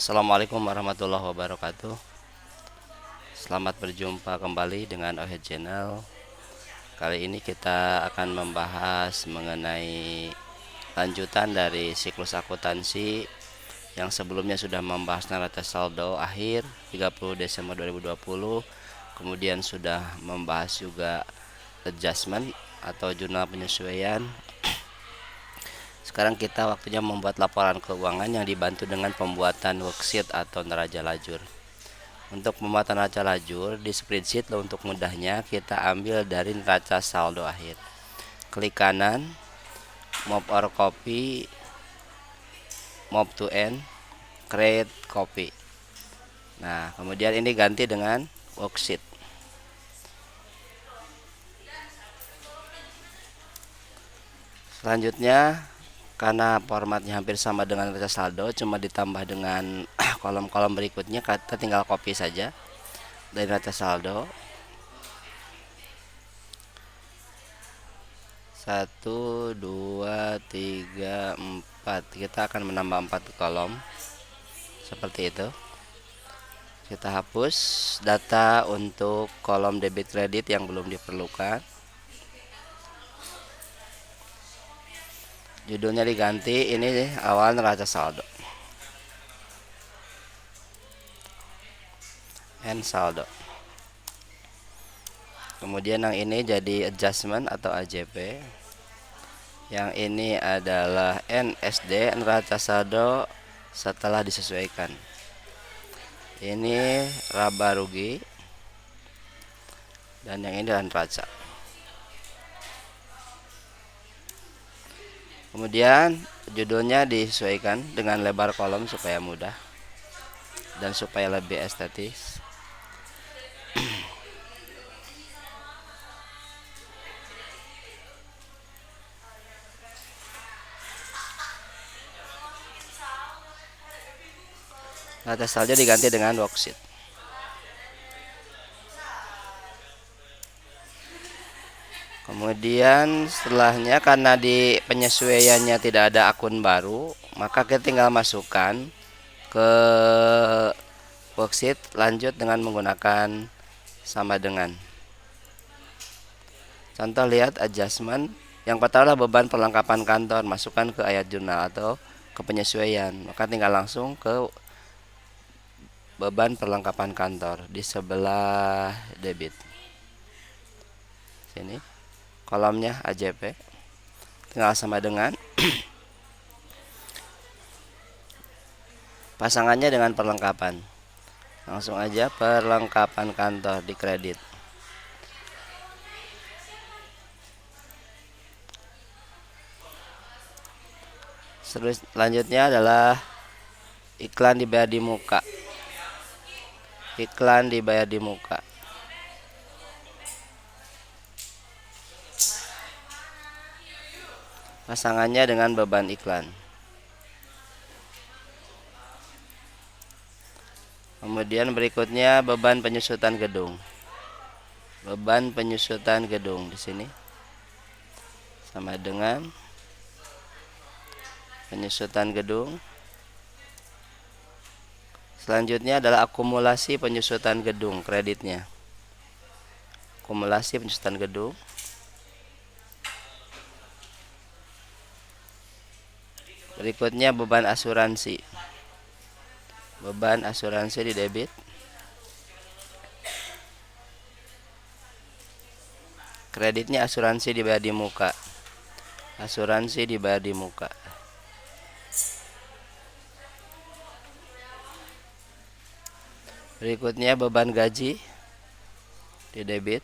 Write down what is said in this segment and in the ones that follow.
Assalamualaikum warahmatullahi wabarakatuh. Selamat berjumpa kembali dengan Ohid Channel. Kali ini kita akan membahas mengenai lanjutan dari siklus akuntansi yang sebelumnya sudah membahas neraca saldo akhir 30 Desember 2020. Kemudian sudah membahas juga adjustment atau jurnal penyesuaian. Sekarang kita waktunya membuat laporan keuangan yang dibantu dengan pembuatan worksheet atau neraca lajur. Untuk pembuatan neraca lajur di spreadsheet, untuk mudahnya kita ambil dari neraca saldo akhir. Klik kanan, move or copy, move to end, create copy. Nah, kemudian ini ganti dengan worksheet. Selanjutnya, karena formatnya hampir sama dengan neraca saldo, cuma ditambah dengan kolom-kolom berikutnya, kita tinggal copy saja dari neraca saldo. 1, 2, 3, 4. Kita akan menambah 4 kolom seperti itu. Kita hapus data untuk kolom debit kredit yang belum diperlukan. Judulnya diganti, ini awal neraca saldo, end saldo. Kemudian yang ini jadi adjustment atau AJP. Yang ini adalah NSD, neraca saldo setelah disesuaikan. Ini laba rugi. Dan yang ini adalah neraca. Kemudian judulnya disesuaikan dengan lebar kolom supaya mudah dan supaya lebih estetis. Neraca saldo diganti dengan worksheet. Kemudian setelahnya, karena di penyesuaiannya tidak ada akun baru, maka kita tinggal masukkan ke worksheet, lanjut dengan menggunakan sama dengan. Contoh, lihat adjustment. Yang pertama adalah beban perlengkapan kantor, masukkan ke ayat jurnal atau ke penyesuaian. Maka tinggal langsung ke beban perlengkapan kantor di sebelah debit. Sini kolomnya AJP, tinggal sama dengan. Pasangannya dengan perlengkapan, langsung aja perlengkapan kantor di kredit. Selanjutnya adalah iklan dibayar di muka. Iklan dibayar di muka. Pasangannya dengan beban iklan. Kemudian berikutnya beban penyusutan gedung. Beban penyusutan gedung di sini sama dengan penyusutan gedung. Selanjutnya adalah akumulasi penyusutan gedung, kreditnya. Akumulasi penyusutan gedung. Berikutnya beban asuransi. Beban asuransi di debit. Kreditnya asuransi dibayar di muka. Asuransi dibayar di muka. Berikutnya beban gaji di debit.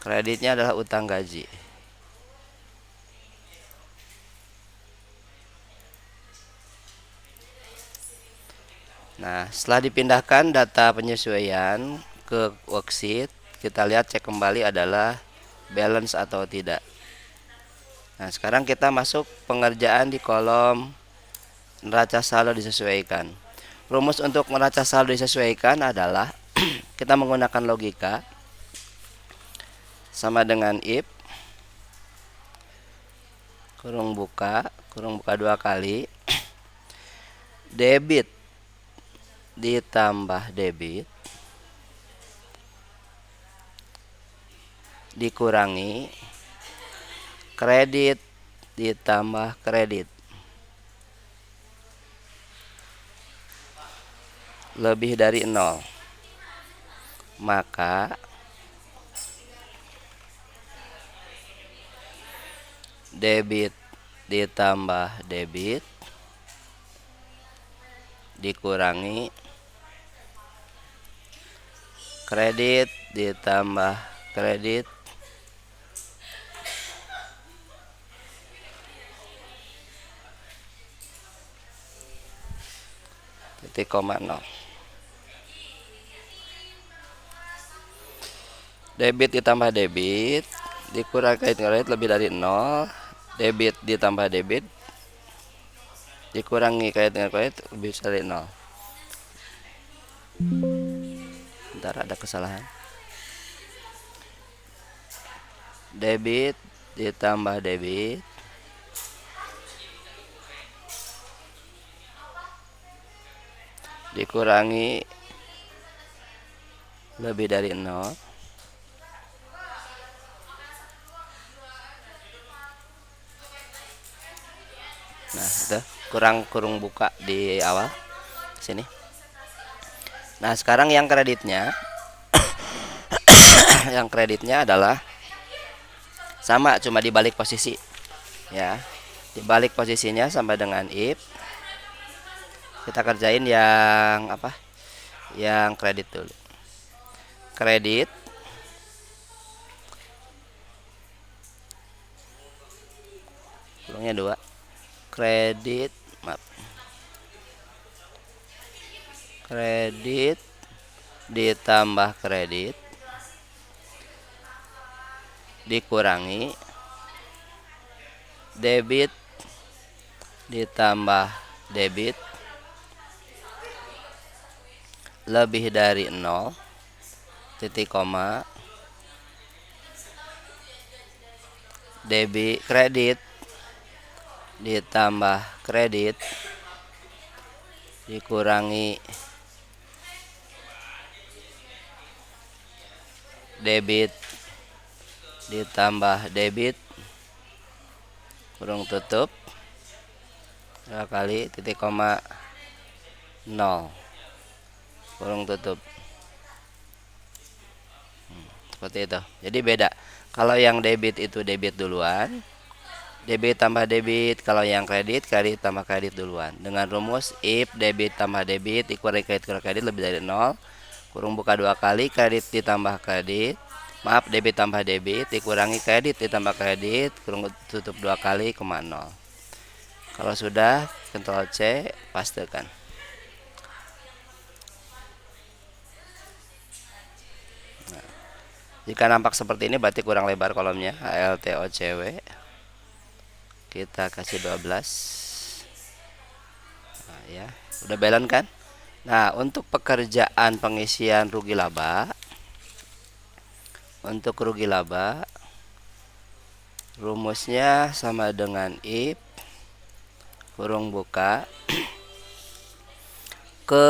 Kreditnya adalah utang gaji. Nah, setelah dipindahkan data penyesuaian ke worksheet, kita lihat, cek kembali adalah balance atau tidak. Nah, sekarang kita masuk pengerjaan di kolom neraca saldo disesuaikan. Rumus untuk neraca saldo disesuaikan adalah kita menggunakan logika sama dengan if kurung buka 2 kali, debit ditambah debit dikurangi kredit ditambah kredit lebih dari 0. Maka debit ditambah debit dikurangi kredit ditambah kredit titik koma 0. Debit ditambah debit dikurangi kredit lebih dari 0. Debit ditambah debit dikurangi kredit lebih dari 0. Bentar, ada kesalahan. Debit ditambah debit dikurangi lebih dari 0. Nah, itu kurung buka di awal sini. Nah, sekarang yang kreditnya yang kreditnya adalah sama, cuma dibalik posisi ya. Dibalik posisinya sama dengan if. Kita kerjain yang apa? Yang kredit dulu. Kredit kurungnya 2. Kredit ditambah kredit dikurangi debit ditambah debit lebih dari 0, titik koma, debit kredit ditambah kredit dikurangi debit ditambah debit kurung tutup 2 kali titik koma 0 kurung tutup. Seperti itu. Jadi beda. Kalau yang debit itu debit duluan, debit tambah debit. Kalau yang kredit tambah kredit duluan. Dengan rumus if debit tambah debit dikurangi kredit lebih dari 0, kurung buka 2 kali, kredit ditambah kredit, maaf, debit tambah debit dikurangi kredit ditambah kredit, kurung tutup 2 kali, koma 0. Kalau sudah, Ctrl C, pastekan. Nah, jika nampak seperti ini berarti kurang lebar kolomnya. HLTOCW kita kasih 12. Nah, ya, udah balance kan? Nah, untuk pekerjaan pengisian rugi laba, untuk rugi laba rumusnya sama dengan if kurung buka ke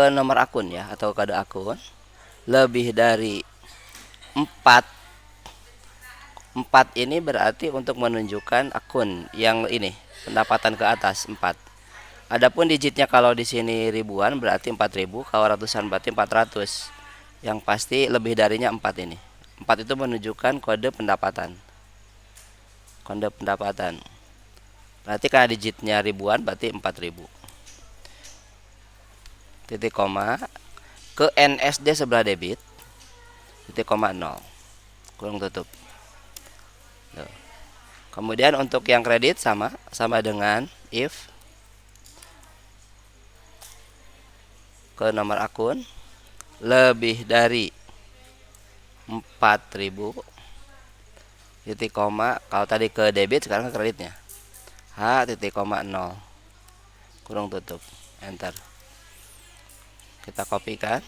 nomor akun ya, atau kode akun lebih dari 4. 4 ini berarti untuk menunjukkan akun yang ini, pendapatan ke atas 4. Adapun digitnya kalau di sini ribuan berarti 4000, kalau ratusan berarti 400. Yang pasti lebih darinya 4 ini. 4 itu menunjukkan kode pendapatan. Kode pendapatan. Berarti karena digitnya ribuan berarti 4000. Titik koma ke NSD sebelah debit. Titik koma 0. Kurung tutup. Tuh. Kemudian untuk yang kredit sama dengan if ke nomor akun lebih dari 4000, titik koma, kalau tadi ke debit sekarang ke kreditnya, H titik koma 0 kurung tutup, enter. Kita kopikan,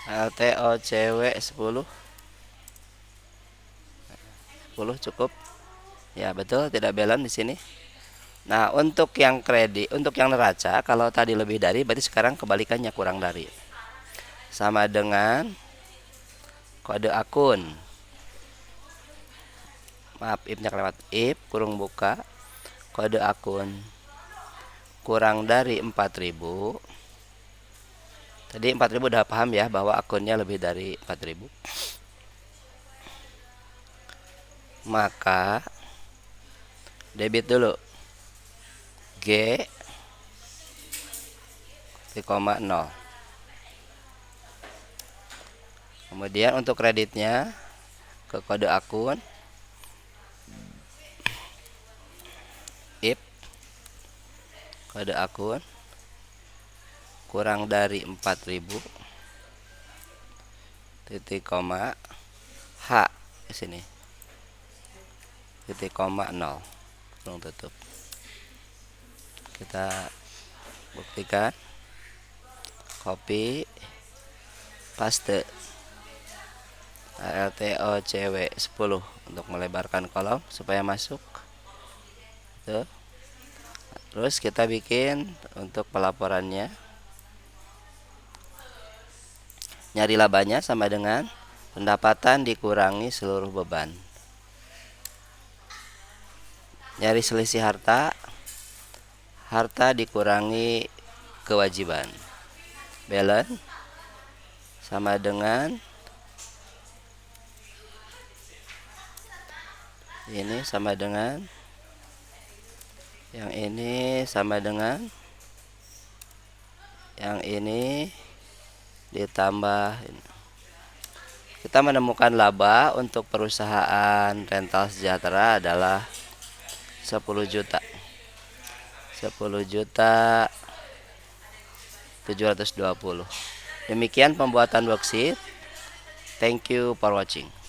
LTOCW 10 10 cukup. Ya, betul, tidak balance di sini. Nah, untuk yang kredit, untuk yang neraca, kalau tadi lebih dari, berarti sekarang kebalikannya kurang dari. Sama dengan kode akun. Maaf, if-nya kelewat. If kurung buka, kode akun kurang dari 4.000. Tadi 4.000 udah paham ya bahwa akunnya lebih dari 4.000. Maka debit dulu G 0,0. Kemudian untuk kreditnya ke kode akun if kode akun kurang dari 4.000 titik koma H di sini titik koma 0 kurung tutup. Kita buktikan, copy paste ALTOCW 10 untuk melebarkan kolom supaya masuk. Tuh. Terus kita bikin untuk pelaporannya. Nyari labanya sama dengan pendapatan dikurangi seluruh beban. Nyari selisih harta, harta dikurangi kewajiban. Balance sama dengan ini sama dengan yang ini sama dengan yang ini ditambah ini. Kita menemukan laba untuk perusahaan rental sejahtera adalah 10 juta. 10.720. Demikian pembuatan worksheet. Thank you for watching.